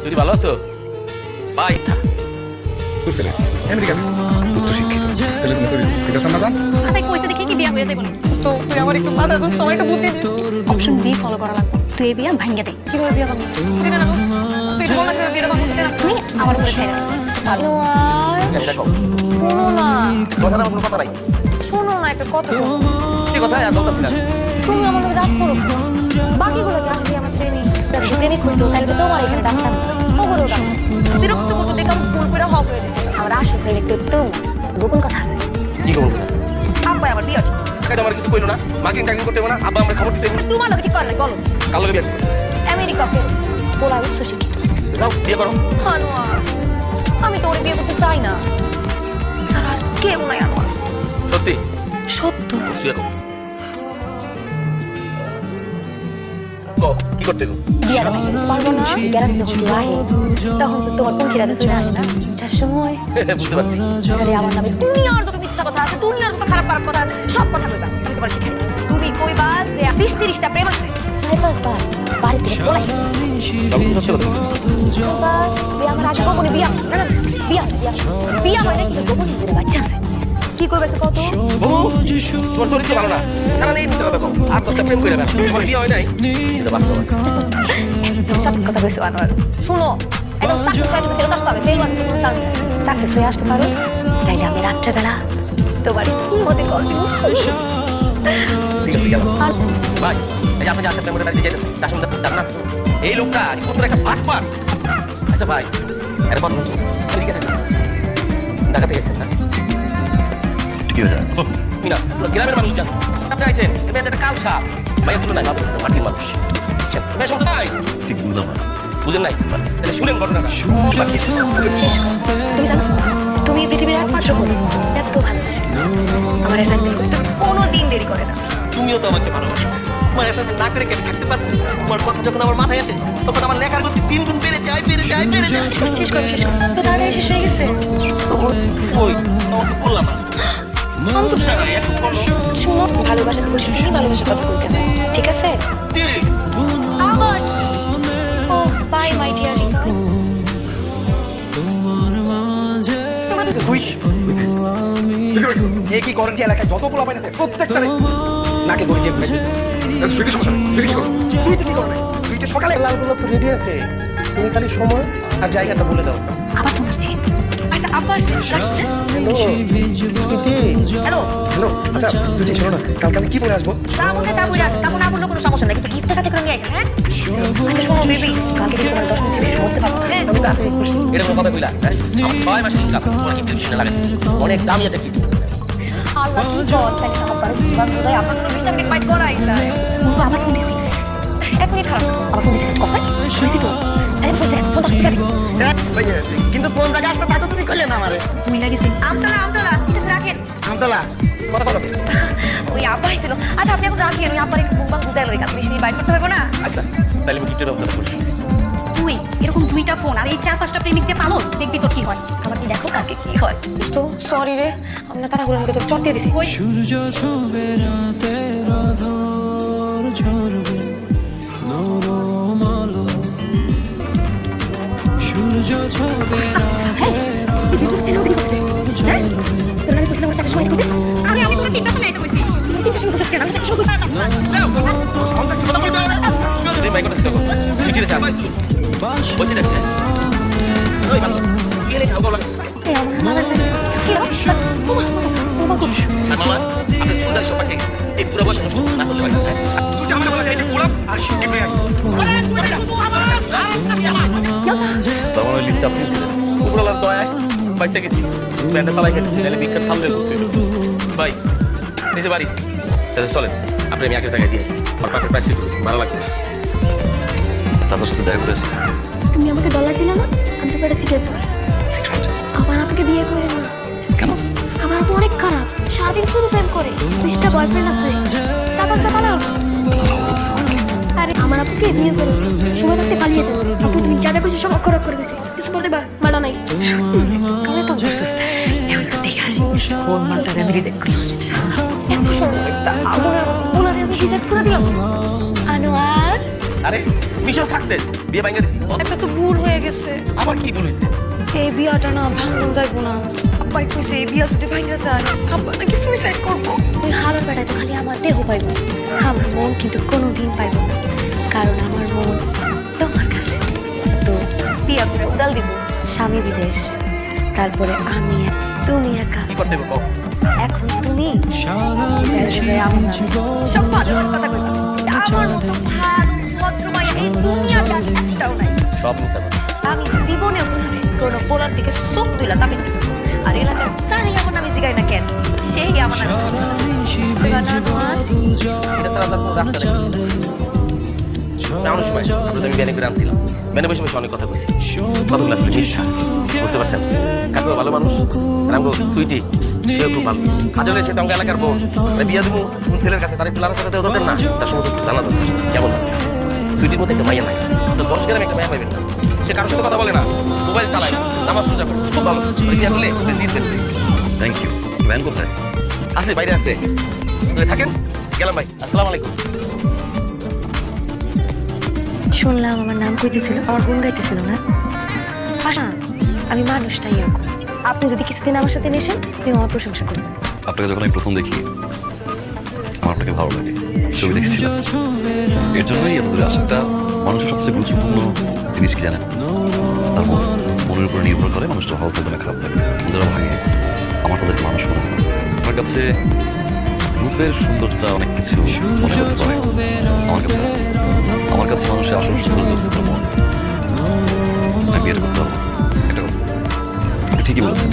তুই ভালো আছো ভাই? তোর ছেলে আমেরিকান উচ্চ শিক্ষিত ছেলে তুমি করি ঠিক আছে না? তাই কইছে দেখি কি বিয়া হয়ে যাবে না তো তুই আমার একটু মাথা দোস তোমার একটা বুদ্ধি দে অপশন বি ফলো করা লাগবে তুই এই বিয়া ভাঙিয়ে দে কিভাবে বিয়া করবি তুই কেন তুই বল না তুই বিয়েটা ভাঙতে না তুই আমার উপরে ছেড়ে দে ভালো আর দেখো শোনো না কথাটা কোনো কথা নাই। শোনো না একটা কথা বল। কি কথা আর বলতেছি না। তুমি আমার উপরে রাগ করো বাকিগুলো কি আসলে আমার প্রেমিক হইতো তাহলে তো তোমার এখানে ডাক্তার ওগুলো বিরক্ত করতে দেখে আমি ভুল করে হক হয়ে যেত আমার আসল প্রেমিক তো তুমি গোপন কথা আছে কি করবো? আব্বা আমার বিয়ে আছে কাজ আমার কিছু কইলো না, মার্কেটিং টাইমিং করতে হবে না, আব্বা আমার খবর দিতে হবে। তোমার লোক কি করে বলো কাল লগে বিয়ে করবো। আমেরিকা ফের বলা উচ্চ শিক্ষিত যাও বিয়ে করো। আনোয়ার আমি তো ওরে বিয়ে করতে চাই না তারা আর কেউ নাই আনোয়ার সত্যি সত্য শুয়ে কো কি করতে দেবো? বিয়াটা ভাঙতে পারবো না গ্যারান্টি যখন কেউ আহে তখন তো তোমার পঙ্খিরা চলে আসে না যার সময় বুঝতে পারছি। আরে আমার নামে দুনিয়ার যত মিথ্যা কথা আছে দুনিয়ার যত খারাপ খারাপ কথা আছে সব কথা কইবা আমি তোমার শিখাই তুমি কইবা যে 20-30টা প্রেম আছে 5-5 বার বাড়ি থেকে বলাই সব কিছু সত্যি কথা। বিয়া আমার আগে কখনো বিয়া না না বিয়া বিয়া বিয়া মানে কি গোপন করে বাচ্চা আছে কি করবে তো কত বাবু তোমার চরিত্র ভালো না, সারা নেই মিথ্যা কথা কও। আর দশটা প্রেম করে বেড়াও, তোমার বিয়ে হয় নাই এটা বাস্তব আছে। সঠিক কথা কইছো আনোয়ার শুনো একদম সাকসেস হয়ে যেতে আসতে হবে ফেল আছে কোনো চান্স সাকসেস হয়ে আসতে পারো তাইলে আমি রাত্রেবেলা তোমার মধ্যে কল দিব ঠিক আছে গেলাম ভাই। এই যে আপনি যে আসেন প্রেমের বাড়িতে যেতেন তার সঙ্গে যান না, এই লোকটা কত একটা বাটপার। আচ্ছা ভাই এর কথা বলছো ঠিক আছে ঢাকা থেকে এসেছেন না? কি হয়েছে? মিনা পুরো গ্রামের মানুষ জানো আপনি আইছেন এবার একটা কাল সাপ ভাইয়া তুলো নাই বাবু মাটির মানুষ বেশ মতো নাই ঠিক বুঝলাম না। বুঝেন নাই তাহলে শুনেন ঘটনাটা। শেষ করো। তুমি জানো তুমি পৃথিবীর একমাত্র বলে এত ভালোবাসে আমার অ্যাসাইনমেন্ট কোনো দিন দেরি করে না তুমিও তো আমাকে ভালোবাসো। তোমার অ্যাসাইনমেন্ট না করে কেন থাকতে পারবো? তোমার কথা যখন আমার মাথায় আসে তখন আমার লেখার গতি 3 গুণ বেড়ে যায় বেড়ে যায় বেড়ে যায়। শেষ করো তো তাড়াতাড়ি শেষ হয়ে গেছে ওই আমার তো করলাম না এখন করলো শুনো ভালোবাসার খুশি তুমি ভালোবাসার কথা বলতে হবে ঠিক আছে ঠিক। আবার ও বাই মাই ডিয়ার রিকা এ কি করেন যে এলাকায় যত পোলা পাইন আছে প্রত্যেকটা নাকে দড়ি দিয়ে ঘুমাইতেছে। সুইটি সমস্যা নেই, সুইটি কি করো? সুইটি কি করবে? সুইটি সকালে লালগুলো তো রেডি আছে, তুমি খালি সময় আর জায়গাটা বলে দাও। আবার ফোন আসছে আচ্ছা আব্বা আসছে রাখি হ্যালো সুইটি। হ্যালো হ্যালো আচ্ছা সুইটি শোনো না, কালকে আমি কি পরে আসবো? তা বলতে তা বলে আসে তারপর না বললে কোনো সমস্যা নাই কিন্তু গিফটের সাথে করে নিয়ে আসেন হ্যাঁ আচ্ছা শোনো বেবি কালকে কিন্তু তোমার 10 মিনিট বেশি করতে পারবো হ্যাঁ আমি তাড়াতাড়ি খুশি। এটা কোনো কথা কইলা হ্যাঁ? আমার 6 মাসের ইনকাম তোমার কি টেনশন লাগাইছে? অনেক দামি আছে কি আল্লাহ কি জল তাই না আমার বাস বোধহয় আপনার জন্য 20টা মিনিট ফাইট করাই তাই আবার ফোন দিছি 1 মিনিট খারাপ আবার ফোন দিছি কথা শুনছি তো আরে ফোন ঠিক আছে কিন্তু কোন জায়গায় আসতে তা তো তুমি কইলে না আমারে। তুমি লাগিছে আমতলা ঠিক আছে রাখেন আমতলা কথা কথা ওই আব্বা ছিল আচ্ছা আপনি এখন রাখেন ওই আব্বার একটু বুমবাং বুঝাই রয়ে গেছে 20 মিনিট বাইট করতে পারবো না আচ্ছা তাহলে আমি গিফটের ব্যবস্থা করছি। তুই এরকম 2টা ফোন আর এই 4-5টা প্রেমিক যে পালো দেখবি তোর কি হয় আবার কি দেখো কাকে কি হয় তো সরি রে আমরা তারা ঘুরে তোর চট দিয়ে দিছি ওই সূর্য ছবে রাতের আধার ঝরবে নরম আলো সূর্য ছবে রাতের এই ভিডিও চ্যানেল থেকে করতে হ্যাঁ তোর আমি কইছিলাম ওটা সময় দিতে আমি তোকে 3টা ফোন আইতে কইছি 3টা সময় কইছিস কেন আমি তো শুরু করতে তুই মাইক করতে থাকো সুইটিরে চাপ বসে রাখতে ওই ভালো তুই এলে যাও লাগছে এই আমার কি হচ্ছে বাবা আর মামা আপনি সুন্দর সব পাঠিয়ে গেছেন এই পুরো বছর না করলে হয় না তুই আমাকে বলা যায় যে গোলাপ আর সুইটি হয়ে আসে। তখন ওই লিস্ট আপনি ছিলেন উপরওয়ালার দয়ায় পয়সা গেছি ব্যান্ডে চালাই গেছি তাহলে বিখ্যাত থামলে করতে ভাই নিজে বাড়ি তাহলে চলেন আপনি আমি আগের জায়গায় দিয়ে আমার পাপের প্রাইস ভালো লাগবে তাদের সাথে দেখা করেছি তুমি আমাকে ডলার দিলে না আমি তোকে একটা সিগারেট দেবো সিক্রেট আমার আপনাকে বিয়ে করে না কেন আমার আপু অনেক খারাপ সারাদিন শুধু প্রেম করে 20টা বয়ফ্রেন্ড আছে 4-5টা পালাও আরে আমার আপুকে বিয়ে করে সময় থাকতে পালিয়ে যাও আপু তুমি যা যা কিছু সব অক্ষর করে দিছি কিছু করতে পার মারা নাই কারণ তো করছিস এখন দেখে আসি কোন মালটা রেমেডি দেখ এত সময় একটা আগুনের মতো ওনারে আমি রিজেক্ট করে দিলাম আনোয়ার আরে মিশন সাকসেস, বিয়ে ভাঙা দিছি। একটা তো ভুল হয়ে গেছে। আবার কি বলিস? এই বিয়াটা না ভাঙন যাইবো না। আব্বাই কইছে এই বিয়া যদি ভাঙা যায় আব্বা নাকি সুইসাইড করবো। ওই হারার বেড়ায় তো খালি আমার দেহ পাইব, আমার মন কিন্তু কোনোদিন পাইব না, কারণ আমার মন তোমার কাছে। তো বিয়া করে উড়াল দিব, স্বামী বিদেশ, তারপরে আমি তুমি একা। কি করতে হবে? এখন তুমি সব ভালো কথা কইবা। আমার মতো ভালো ভদ্রমাইয়া এই দুনিয়াতে আর একটাও নাই। সব মিথ্যা কথা। আমি জীবনেও কোনো পোলার দিকে চোখ দিলাম আমি। আর এলাকার তারই আমার নামে জিগাই না কেন, সেই আমার নামে এটা ছাড়া তার কোনো রাস্তা নেই। এমন সময় আমি ব্যানে করে আনছিলাম, ব্যানে বসে বসে অনেক কথা কইছি, কতগুলো আসলে মিথ্যা। বুঝতে পারছেন? কাকু ভালো মানুষ, আর আমগো সুইটি সেও খুব ভালো। আসলে সে তো আমাকে এলাকার বোন, বিয়া দেবো ছেলের কাছে, তার একটু লাড়া চালাতে দরকার না, তার সমস্ত জানা দরকার। কেমন সুইটির মধ্যে একটা মাইয়া নাই, তো 10 গ্রামে একটা মাইয়া পাইবেন না। সে কারোর সাথে কথা বলে না, মোবাইল চালায় না, নামাজ সোজা করে, খুব ভালো। বিয়া করলে দিতে থ্যাংক ইউ। ভ্যান কোথায়? আছে, বাইরে আছে। থাকেন, গেলাম ভাই। আসসালামু আলাইকুম। শুনলাম আমার নাম কইতেছিল, আমার গুণ গাইতেছিল না? পাশা, আমি মানুষটাই এরকম। আপনি যদি কিছুদিন আমার সাথে মেশেন, আপনি আমার প্রশংসা করবেন। আপনাকে যখন আমি প্রথম দেখি আমার আপনাকে ভালো লাগে, ছবি দেখেছিলাম, এর জন্যই এত দূরে আসা। একটা মানুষের সবচেয়ে গুরুত্বপূর্ণ জিনিস কি জানেন? তার মন। মনের উপর নির্ভর করে মানুষটা ভালো থাকবে না খারাপ থাকবে। যারা ভাঙে আমার তাদেরকে মানুষ মনে হয়। আমার কাছে রূপের সৌন্দর্যটা অনেক কিছু মনে হতে পারে। আমার কাছে মানুষের আসল সৌন্দর্য হচ্ছে তার মন। আমি বিয়েটা করতে পারবো। একটা কথা, আপনি ঠিকই বলেছেন।